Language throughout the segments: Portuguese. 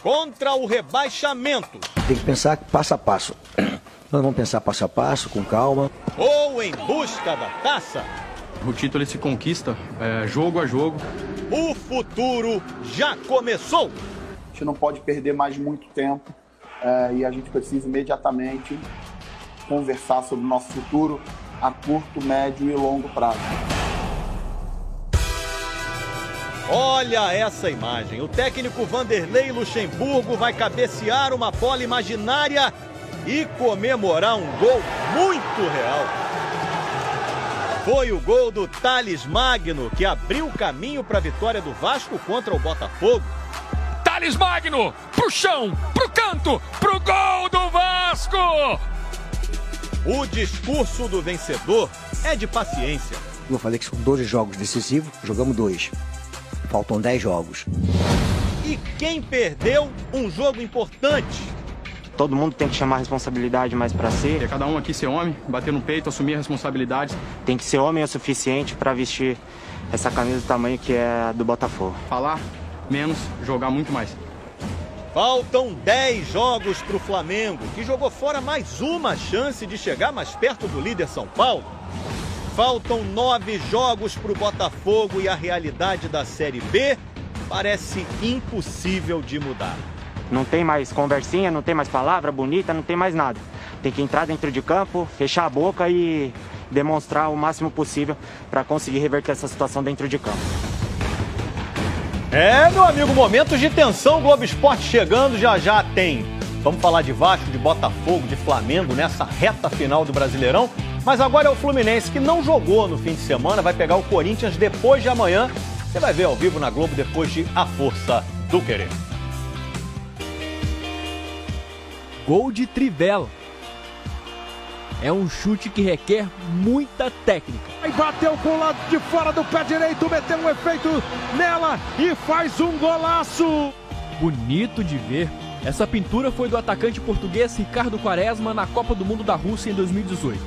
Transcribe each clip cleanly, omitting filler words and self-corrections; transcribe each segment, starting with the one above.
contra o rebaixamento. Tem que pensar passo a passo. Nós vamos pensar passo a passo, com calma. Ou em busca da taça. O título ele se conquista jogo a jogo. O futuro já começou. A gente não pode perder mais muito tempo e a gente precisa imediatamente conversar sobre o nosso futuro a curto, médio e longo prazo. Olha essa imagem. O técnico Vanderlei Luxemburgo vai cabecear uma bola imaginária e comemorar um gol muito real. Foi o gol do Thales Magno que abriu o caminho para a vitória do Vasco contra o Botafogo. Thales Magno, pro chão, pro canto, pro gol do Vasco! O discurso do vencedor é de paciência. Eu falei que são 12 jogos decisivos, jogamos 2. Faltam 10 jogos. E quem perdeu um jogo importante? Todo mundo tem que chamar a responsabilidade mais pra si. Cada um aqui ser homem, bater no peito, assumir a responsabilidade. Tem que ser homem o suficiente pra vestir essa camisa do tamanho que é a do Botafogo. Falar menos, jogar muito mais. Faltam 10 jogos pro Flamengo, que jogou fora mais uma chance de chegar mais perto do líder São Paulo. Faltam 9 jogos pro Botafogo e a realidade da Série B parece impossível de mudar. Não tem mais conversinha, não tem mais palavra bonita, não tem mais nada. Tem que entrar dentro de campo, fechar a boca e demonstrar o máximo possível para conseguir reverter essa situação dentro de campo. Meu amigo, momentos de tensão, Globo Esporte chegando, já tem. Vamos falar de Vasco, de Botafogo, de Flamengo nessa reta final do Brasileirão. Mas agora é o Fluminense, que não jogou no fim de semana, vai pegar o Corinthians depois de amanhã. Você vai ver ao vivo na Globo depois de A Força do Querer. Gol de Trivela. É um chute que requer muita técnica. Aí bateu com o lado de fora do pé direito, meteu um efeito nela e faz um golaço. Bonito de ver. Essa pintura foi do atacante português Ricardo Quaresma na Copa do Mundo da Rússia em 2018.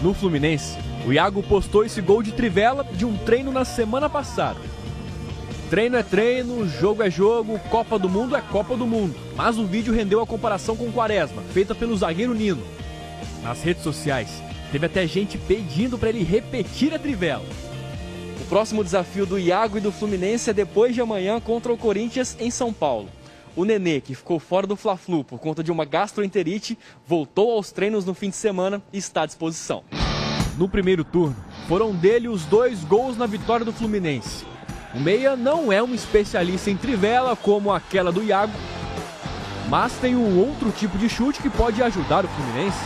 No Fluminense, o Iago postou esse gol de Trivela de um treino na semana passada. Treino é treino, jogo é jogo, Copa do Mundo é Copa do Mundo. Mas o vídeo rendeu a comparação com Quaresma, feita pelo zagueiro Nino. Nas redes sociais, teve até gente pedindo para ele repetir a Trivela. O próximo desafio do Iago e do Fluminense é depois de amanhã contra o Corinthians em São Paulo. O Nenê, que ficou fora do Fla-Flu por conta de uma gastroenterite, voltou aos treinos no fim de semana e está à disposição. No primeiro turno, foram dele os 2 gols na vitória do Fluminense. O meia não é um especialista em trivela como aquela do Iago, mas tem um outro tipo de chute que pode ajudar o Fluminense.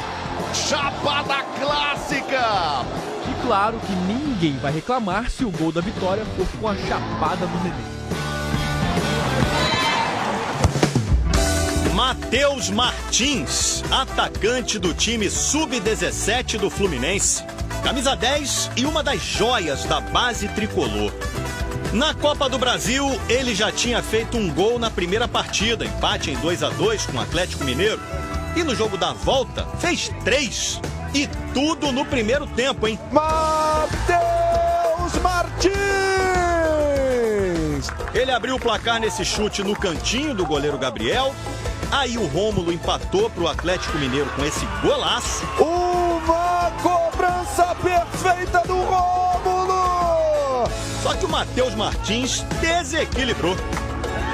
Chapada clássica! E claro que ninguém vai reclamar se o gol da vitória for com a chapada do Nenê. Matheus Martins, atacante do time Sub-17 do Fluminense. Camisa 10 e uma das joias da base tricolor. Na Copa do Brasil, ele já tinha feito um gol na primeira partida, empate em 2-2 com o Atlético Mineiro. E no jogo da volta, fez 3. E tudo no primeiro tempo, hein? Matheus Martins! Ele abriu o placar nesse chute no cantinho do goleiro Gabriel. Aí o Rômulo empatou para o Atlético Mineiro com esse golaço. Uma cobrança perfeita do Rômulo! Só que o Matheus Martins desequilibrou.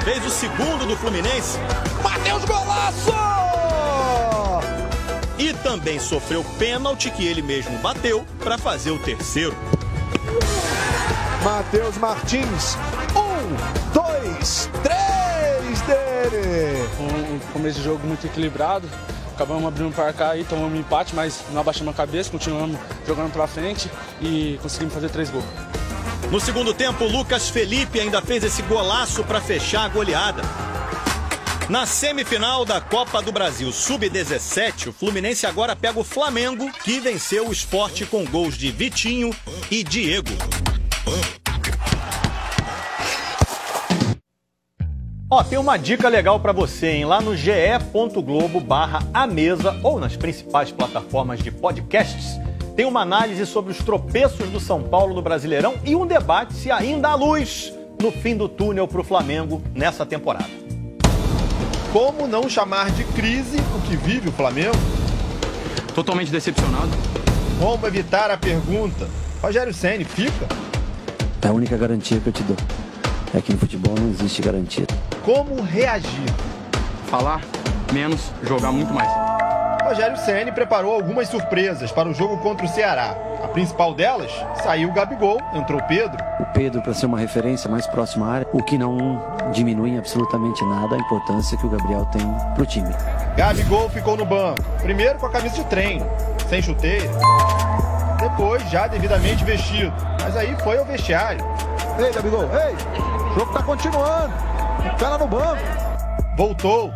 Fez o segundo do Fluminense. Matheus golaço! E também sofreu pênalti que ele mesmo bateu para fazer o terceiro. Matheus Martins, 1, 2, 3 dele! Um começo de jogo muito equilibrado, acabamos abrindo para cá e tomamos um empate, mas não abaixamos a cabeça, continuamos jogando para frente e conseguimos fazer 3 gols. No segundo tempo, o Lucas Felipe ainda fez esse golaço para fechar a goleada. Na semifinal da Copa do Brasil Sub-17, o Fluminense agora pega o Flamengo, que venceu o Sport com gols de Vitinho e Diego. Tem uma dica legal para você, hein? Lá no ge.globo/amesa ou nas principais plataformas de podcasts, tem uma análise sobre os tropeços do São Paulo no Brasileirão e um debate se ainda há luz no fim do túnel para o Flamengo nessa temporada. Como não chamar de crise o que vive o Flamengo? Totalmente decepcionado. Como evitar a pergunta: Rogério Ceni fica? É a única garantia que eu te dou. É que no futebol não existe garantia. Como reagir? Falar menos, jogar muito mais. Rogério Ceni preparou algumas surpresas para o jogo contra o Ceará. A principal delas, saiu o Gabigol, entrou o Pedro. O Pedro, para ser uma referência mais próxima à área, o que não diminui em absolutamente nada a importância que o Gabriel tem pro time. Gabigol ficou no banco, primeiro com a camisa de treino, sem chuteira. Depois, já devidamente vestido, mas aí foi ao vestiário. Ei, Gabigol, ei! O jogo tá continuando. Fica lá no banco. Voltou.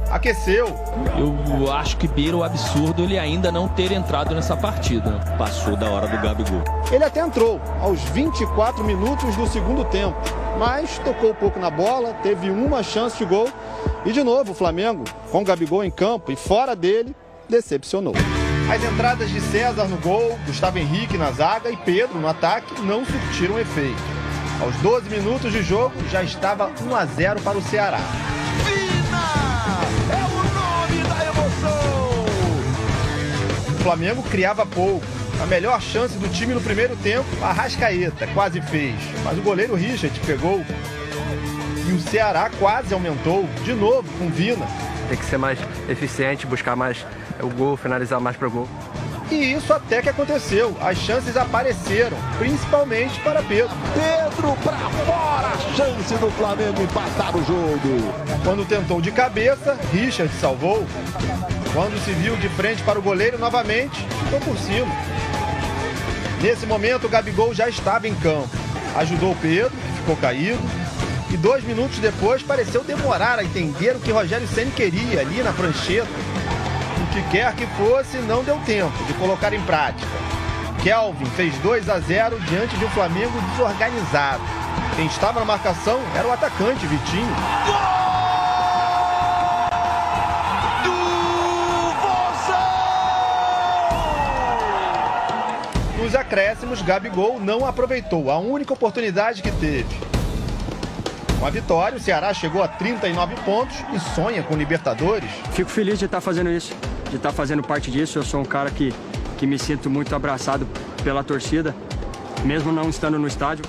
Aqueceu. Eu acho que beira o absurdo ele ainda não ter entrado nessa partida. Passou da hora do Gabigol. Ele até entrou aos 24 minutos do segundo tempo, mas tocou um pouco na bola, teve uma chance de gol. E de novo o Flamengo, com o Gabigol em campo e fora dele, decepcionou. As entradas de César no gol, Gustavo Henrique na zaga e Pedro no ataque não surtiram efeito. Aos 12 minutos de jogo, já estava 1-0 para o Ceará. É o nome da emoção! O Flamengo criava pouco. A melhor chance do time no primeiro tempo, a Arrascaeta quase fez, mas o goleiro Richard pegou. E o Ceará quase aumentou, de novo com Vina. Tem que ser mais eficiente, buscar mais o gol, finalizar mais para o gol. E isso até que aconteceu. As chances apareceram, principalmente para Pedro. Pedro para fora, a chance do Flamengo empatar o jogo. Quando tentou de cabeça, Richard salvou. Quando se viu de frente para o goleiro novamente, ficou por cima. Nesse momento, o Gabigol já estava em campo. Ajudou o Pedro, que ficou caído. E 2 minutos depois, pareceu demorar a entender o que Rogério Ceni queria ali na prancheta. O que quer que fosse, não deu tempo de colocar em prática. Kelvin fez 2-0 diante de um Flamengo desorganizado. Quem estava na marcação era o atacante Vitinho. Nos acréscimos, Gabigol não aproveitou a única oportunidade que teve. Com a vitória, o Ceará chegou a 39 pontos e sonha com Libertadores. Fico feliz de estar fazendo isso, de estar fazendo parte disso. Eu sou um cara que me sinto muito abraçado pela torcida, mesmo não estando no estádio.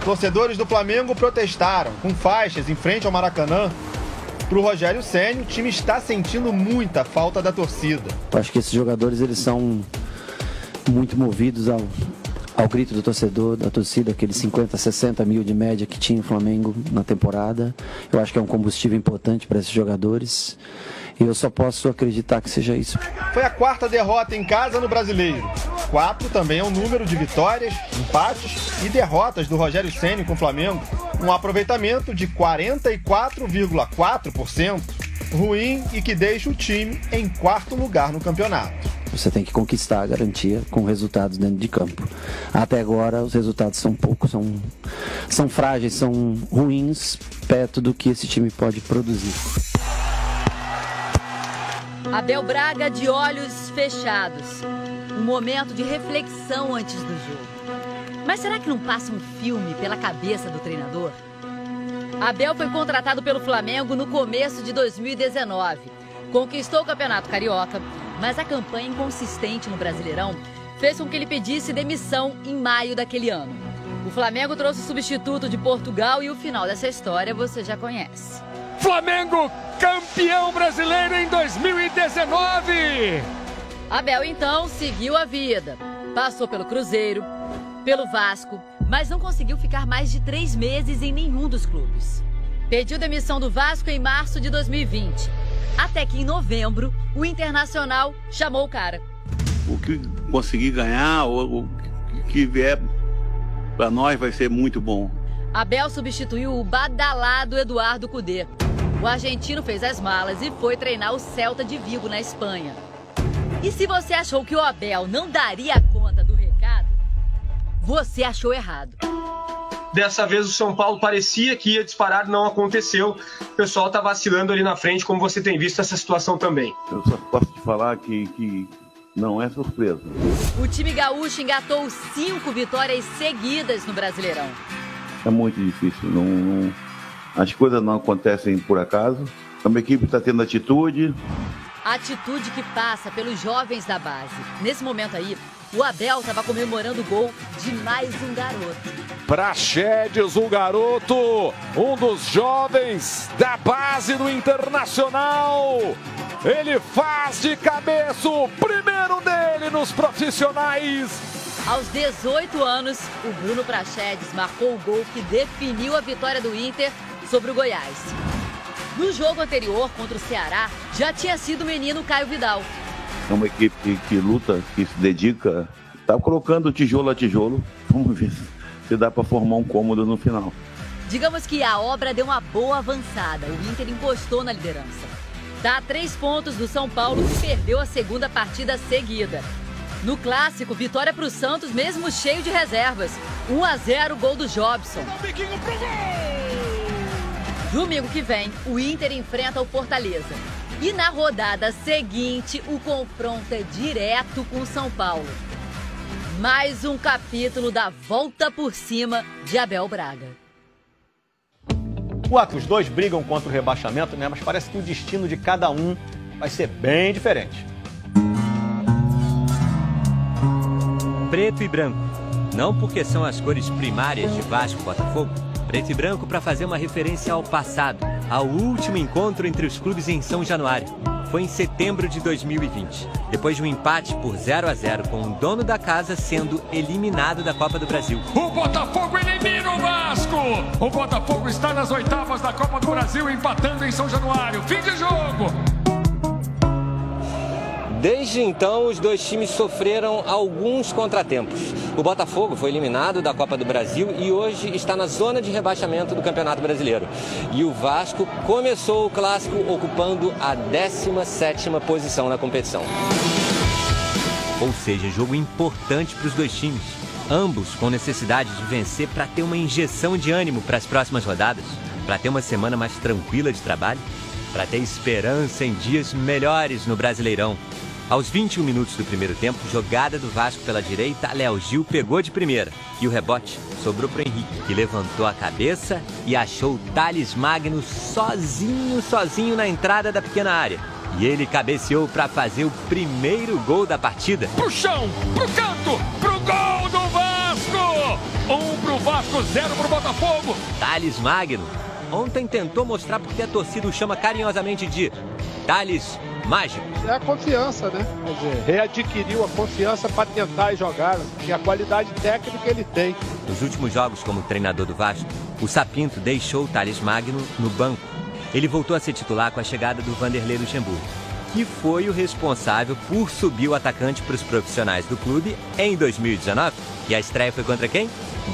Torcedores do Flamengo protestaram com faixas em frente ao Maracanã. Para o Rogério Ceni, o time está sentindo muita falta da torcida. Eu acho que esses jogadores eles são muito movidos ao grito do torcedor, da torcida, aqueles 50, 60 mil de média que tinha o Flamengo na temporada. Eu acho que é um combustível importante para esses jogadores e eu só posso acreditar que seja isso. Foi a 4ª derrota em casa no Brasileiro. 4 também é o número de vitórias, empates e derrotas do Rogério Ceni com o Flamengo. Um aproveitamento de 44,4%, ruim e que deixa o time em 4º lugar no campeonato. Você tem que conquistar a garantia com resultados dentro de campo. Até agora os resultados são poucos, são frágeis, são ruins perto do que esse time pode produzir. Abel Braga de olhos fechados. Um momento de reflexão antes do jogo. Mas será que não passa um filme pela cabeça do treinador? Abel foi contratado pelo Flamengo no começo de 2019. Conquistou o Campeonato Carioca, mas a campanha inconsistente no Brasileirão fez com que ele pedisse demissão em maio daquele ano. O Flamengo trouxe o substituto de Portugal e o final dessa história você já conhece. Flamengo campeão brasileiro em 2019! Abel então seguiu a vida. Passou pelo Cruzeiro, pelo Vasco, mas não conseguiu ficar mais de 3 meses em nenhum dos clubes. Pediu demissão do Vasco em março de 2020. Até que em novembro, o Internacional chamou o cara. O que conseguir ganhar, ou o que vier para nós vai ser muito bom. Abel substituiu o badalado Eduardo Cudê. O argentino fez as malas e foi treinar o Celta de Vigo, na Espanha. E se você achou que o Abel não daria conta do recado, você achou errado. Dessa vez o São Paulo parecia que ia disparar, não aconteceu. O pessoal tá vacilando ali na frente, como você tem visto essa situação também. Eu só posso te falar que não é surpresa. O time gaúcho engatou 5 vitórias seguidas no Brasileirão. É muito difícil. As coisas não acontecem por acaso. É uma equipe que está tendo atitude. Atitude que passa pelos jovens da base. Nesse momento aí, o Abel estava comemorando o gol de mais um garoto. Praxedes, o garoto, um dos jovens da base do Internacional. Ele faz de cabeça o primeiro dele nos profissionais. Aos 18 anos, o Bruno Praxedes marcou o gol que definiu a vitória do Inter sobre o Goiás. No jogo anterior, contra o Ceará, já tinha sido o menino Caio Vidal. É uma equipe que luta, que se dedica, está colocando tijolo a tijolo. Vamos ver se dá para formar um cômodo no final. Digamos que a obra deu uma boa avançada. O Inter encostou na liderança. Está a 3 pontos do São Paulo, que perdeu a segunda partida seguida. No clássico, vitória para o Santos, mesmo cheio de reservas. 1-0, gol do Jobson. Domingo que vem, o Inter enfrenta o Fortaleza. E na rodada seguinte, o confronto é direto com o São Paulo. Mais um capítulo da volta por cima de Abel Braga. Os dois brigam contra o rebaixamento, né? Mas parece que o destino de cada um vai ser bem diferente. Preto e branco. Não porque são as cores primárias de Vasco e Botafogo. Preto e branco para fazer uma referência ao passado, ao último encontro entre os clubes em São Januário. Foi em setembro de 2020, depois de um empate por 0-0 com o dono da casa sendo eliminado da Copa do Brasil. O Botafogo elimina o Vasco! O Botafogo está nas oitavas da Copa do Brasil, empatando em São Januário. Fim de jogo! Desde então, os dois times sofreram alguns contratempos. O Botafogo foi eliminado da Copa do Brasil e hoje está na zona de rebaixamento do Campeonato Brasileiro. E o Vasco começou o clássico ocupando a 17ª posição na competição. Ou seja, jogo importante para os dois times. Ambos com necessidade de vencer para ter uma injeção de ânimo para as próximas rodadas, para ter uma semana mais tranquila de trabalho, para ter esperança em dias melhores no Brasileirão. Aos 21 minutos do primeiro tempo, jogada do Vasco pela direita, Léo Gil pegou de primeira. E o rebote sobrou para o Henrique, que levantou a cabeça e achou o Thales Magno sozinho na entrada da pequena área. E ele cabeceou para fazer o primeiro gol da partida. Pro chão, pro canto, pro gol do Vasco! 1 pro Vasco, 0 pro Botafogo. Thales Magno ontem tentou mostrar porque a torcida o chama carinhosamente de Thales Mágico. É a confiança, né? Quer dizer, readquiriu a confiança para tentar jogar, e a qualidade técnica ele tem. Nos últimos jogos como treinador do Vasco, o Sapinto deixou o Thales Magno no banco. Ele voltou a ser titular com a chegada do Vanderlei Luxemburgo, que foi o responsável por subir o atacante para os profissionais do clube em 2019. E a estreia foi contra quem?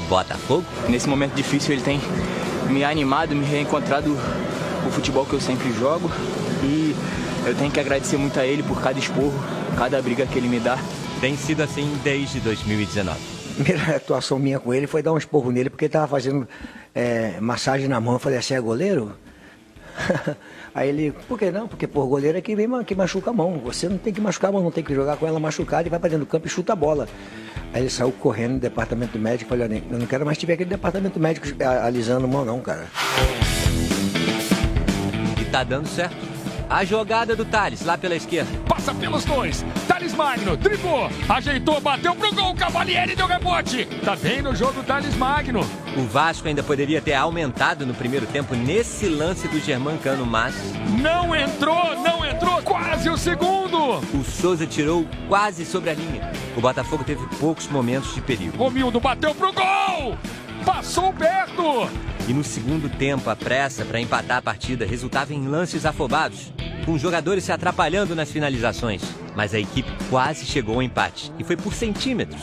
Botafogo. Nesse momento difícil ele tem me animado, me reencontrado o futebol que eu sempre jogo. E eu tenho que agradecer muito a ele por cada esporro, cada briga que ele me dá. Tem sido assim desde 2019. A primeira atuação minha com ele foi dar um esporro nele, porque ele estava fazendo massagem na mão. Eu falei, você é goleiro? Aí ele, por que não? Porque por goleiro é que machuca a mão. Você não tem que machucar a mão, não tem que jogar com ela machucada e vai para dentro do campo e chuta a bola. Aí ele saiu correndo no departamento médico e falou, eu não quero mais tiver aquele departamento médico alisando a mão não, cara. E tá dando certo. A jogada do Thales, lá pela esquerda. Passa pelos dois. Thales Magno, driblou, ajeitou, bateu pro gol. Cavalieri deu rebote. Tá bem no jogo o Thales Magno. O Vasco ainda poderia ter aumentado no primeiro tempo nesse lance do Germancano, mas... Não entrou, quase o segundo. O Souza tirou quase sobre a linha. O Botafogo teve poucos momentos de perigo. Romildo bateu pro gol. Passou perto. E no segundo tempo, a pressa para empatar a partida resultava em lances afobados, com os jogadores se atrapalhando nas finalizações. Mas a equipe quase chegou ao empate, e foi por centímetros.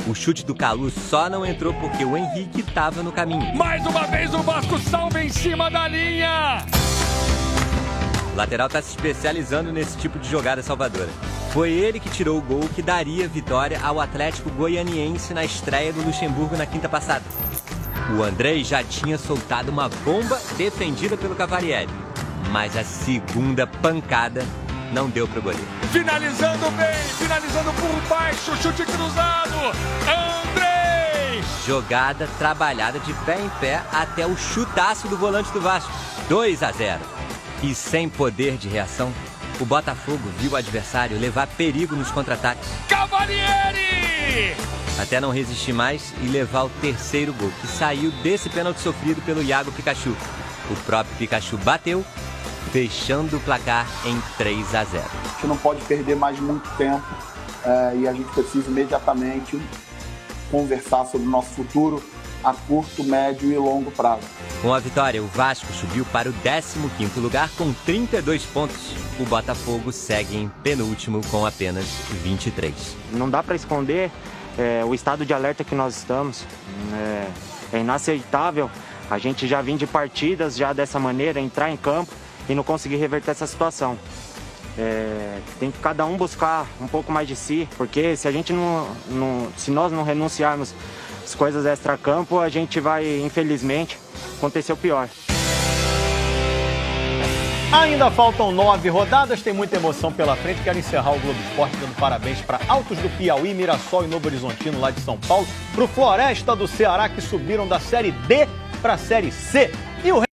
O chute do Calu só não entrou porque o Henrique estava no caminho. Mais uma vez o Vasco salva em cima da linha! O lateral está se especializando nesse tipo de jogada salvadora. Foi ele que tirou o gol que daria vitória ao Atlético Goianiense na estreia do Luxemburgo na quinta passada. O Andrei já tinha soltado uma bomba defendida pelo Cavalieri, mas a segunda pancada não deu para o goleiro. Finalizando bem, finalizando por baixo, chute cruzado, Andrei! Jogada trabalhada de pé em pé até o chutaço do volante do Vasco, 2-0. E sem poder de reação, o Botafogo viu o adversário levar perigo nos contra-ataques. Cavalieri! Até não resistir mais e levar o terceiro gol, que saiu desse pênalti sofrido pelo Iago Pikachu. O próprio Pikachu bateu, fechando o placar em 3-0. A gente não pode perder mais muito tempo e a gente precisa imediatamente conversar sobre o nosso futuro a curto, médio e longo prazo. Com a vitória, o Vasco subiu para o 15º lugar com 32 pontos. O Botafogo segue em penúltimo com apenas 23. Não dá para esconder o estado de alerta que nós estamos. É inaceitável a gente já vir de partidas já dessa maneira, entrar em campo e não conseguir reverter essa situação. Tem que cada um buscar um pouco mais de si, porque se a gente se nós não renunciarmos às coisas extra-campo, a gente vai, infelizmente, acontecer o pior. Ainda faltam 9 rodadas, tem muita emoção pela frente. Quero encerrar o Globo Esporte dando parabéns para Altos do Piauí, Mirassol e Novo Horizontino, lá de São Paulo, para o Floresta do Ceará, que subiram da Série D para a Série C. E o